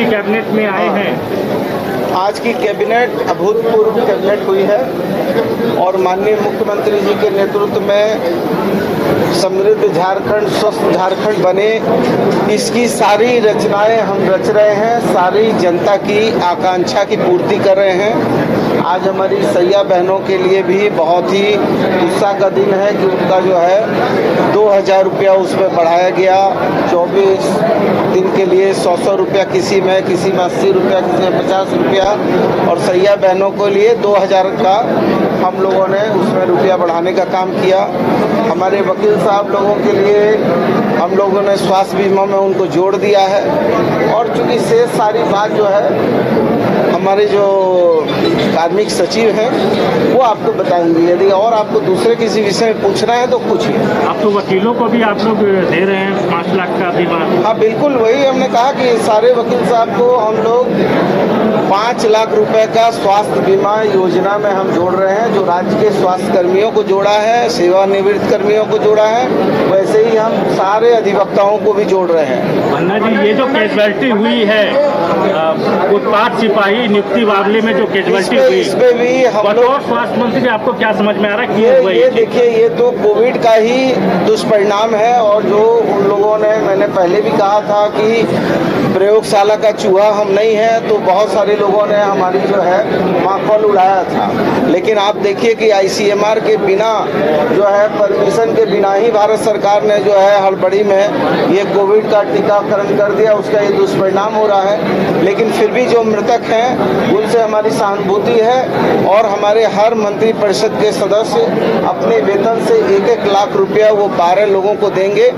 Cabinet में आए हैं। आज की कैबिनेट अभूतपूर्व कैबिनेट हुई है और माननीय मुख्यमंत्री जी के नेतृत्व में समृद्ध झारखंड, स्वस्थ झारखंड बने, इसकी सारी रचनाएं हम रच रहे हैं, सारी जनता की आकांक्षा की पूर्ति कर रहे हैं। आज हमारी सैया बहनों के लिए भी बहुत ही उत्साह का दिन है कि उनका जो है 2000 रुपया उसमें बढ़ाया गया। 24 दिन के लिए 100 रुपया, किसी में 80 रुपया, किसी में 50 रुपया, और सैया बहनों के लिए 2000 का हम लोगों ने उसमें रुपया बढ़ाने का काम किया। हमारे वकील साहब लोगों के लिए हम लोगों ने स्वास्थ्य बीमा में उनको जोड़ दिया है। और चूँकि शेष सारी बात जो है हमारे जो कार्मिक सचिव हैं वो आपको बताएंगे। यदि और आपको दूसरे किसी विषय में पूछना है तो पूछिए। आप तो वकीलों को भी आप लोग दे रहे हैं 5 लाख का बीमा? हाँ बिल्कुल, वही हमने कहा कि सारे वकील साहब को हम लोग 5 लाख रुपए का स्वास्थ्य बीमा योजना में हम जोड़ रहे हैं। जो राज्य के स्वास्थ्य कर्मियों को जोड़ा है, सेवानिवृत्त कर्मियों को जोड़ा है, वैसे ही हम सारे अधिवक्ताओं को भी जोड़ रहे हैं। अन्ना जी, ये जो कैजुअलिटी हुई है उत्पाद सिपाही नियुक्ति मामले में जो कैजुअलिटी हुई, इसमें भी हम लोग स्वास्थ्य मंत्री आपको क्या समझ में आ रहा है? ये देखिए, ये तो कोविड का ही दुष्परिणाम है। और जो उन लोगों ने, मैंने पहले भी कहा था कि प्रयोगशाला का चूहा हम नहीं है, तो बहुत सारे लोगों ने हमारी जो है माखौल उड़ाया था। लेकिन आप देखिए कि ICMR के बिना जो है, परमिशन के बिना ही भारत सरकार ने जो है हड़बड़ी में ये कोविड का टीकाकरण कर दिया, उसका ये दुष्परिणाम हो रहा है। लेकिन फिर भी जो मृतक हैं उनसे हमारी सहानुभूति है और हमारे हर मंत्री परिषद के सदस्य अपने वेतन से 1-1 लाख रुपया वो 12 लोगों को देंगे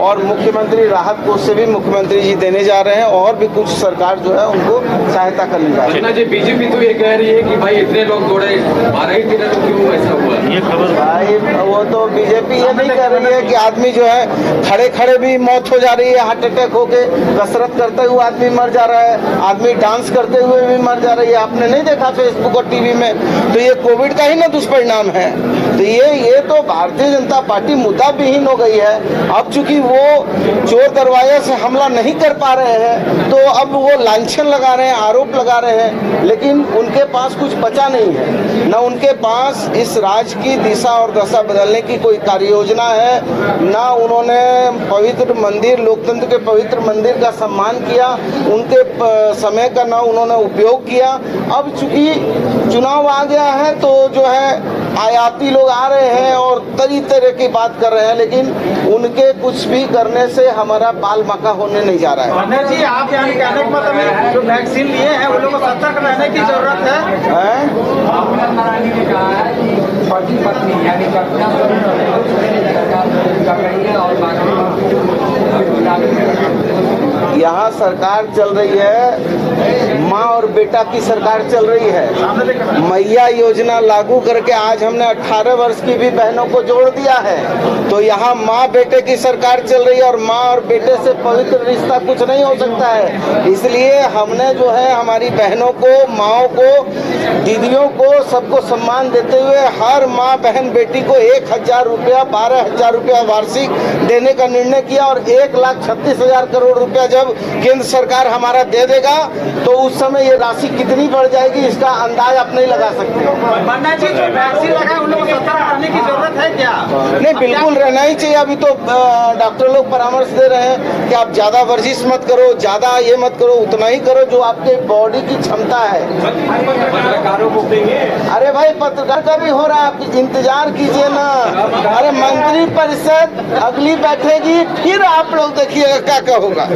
और मुख्यमंत्री राहत कोष से भी मुख्यमंत्री जी देने जा रहे हैं और भी कुछ सरकार जो है उनको सहायता करने जा रही है। जी, बीजेपी तो ये कह रही है कि भाई इतने लोग जोड़े 12 ही दिन तो क्यों ऐसा हुआ? ये खबर भाई वो तो बीजेपी ये नहीं कर रही है कि आदमी जो है खड़े खड़े भी मौत हो जा रही है, हार्ट अटैक होके, कसरत करते हुए आदमी मर जा रहा है, आदमी डांस करते हुए भी मर जा रही है। आपने नहीं देखा फेसबुक और टीवी में? तो ये कोविड का ही ना दुष्परिणाम है। तो ये तो भारतीय जनता पार्टी मुद्दा विहीन हो गई है। अब चूंकि वो चोर दरवाजे से हमला नहीं कर पा रहे हैं तो अब वो लांछन लगा रहे हैं, आरोप लगा रहे हैं, लेकिन उनके पास कुछ बचा नहीं है। न उनके पास इस राज्य की दिशा और दशा बदलने की कोई कार्य योजना है, ना उन्होंने पवित्र मंदिर, लोकतंत्र के पवित्र मंदिर का सम्मान किया, उनके समय का ना उन्होंने उपयोग किया। अब चूंकि चुनाव आ गया है तो जो है आयाती लोग आ रहे हैं और तरह की बात कर रहे हैं, लेकिन उनके कुछ भी करने से हमारा बाल बांका होने नहीं जा रहा है। जी, आप यानी कहने का मतलब है जो वैक्सीन लिए हैं वो लोगों को सतर्क रहने की जरूरत है। पति पत्नी यानी यहाँ सरकार चल रही है, माँ और बेटा की सरकार चल रही है। मैया योजना लागू करके आज हमने 18 वर्ष की भी बहनों को जोड़ दिया है। तो यहाँ माँ बेटे की सरकार चल रही है और माँ और बेटे से पवित्र रिश्ता कुछ नहीं हो सकता है। इसलिए हमने जो है हमारी बहनों को, माँओं को, दीदियों को, सबको सम्मान देते हुए हर माँ बहन बेटी को 1000 रुपया, 12,000 रुपया वार्षिक देने का निर्णय किया। और 1,36,000 करोड़ रुपया जब केंद्र सरकार हमारा दे देगा तो उस समय ये राशि कितनी बढ़ जाएगी इसका अंदाज आप नहीं लगा सकते। पन्ना जी, जो वैक्सीन लगा उन लोगों को सतर्क रहने की जरूरत है क्या? नहीं, बिल्कुल रहना ही चाहिए। अभी तो डॉक्टर लोग परामर्श दे रहे हैं कि आप ज्यादा वर्जिश मत करो, ज्यादा ये मत करो, उतना ही करो जो आपके बॉडी की क्षमता है। पत्रकारों को देंगे? अरे भाई, पत्रकार का भी हो रहा है, आप इंतजार कीजिए ना। अरे मंत्री परिषद अगली बैठेगी, फिर आप लोग देखिएगा क्या क्या होगा।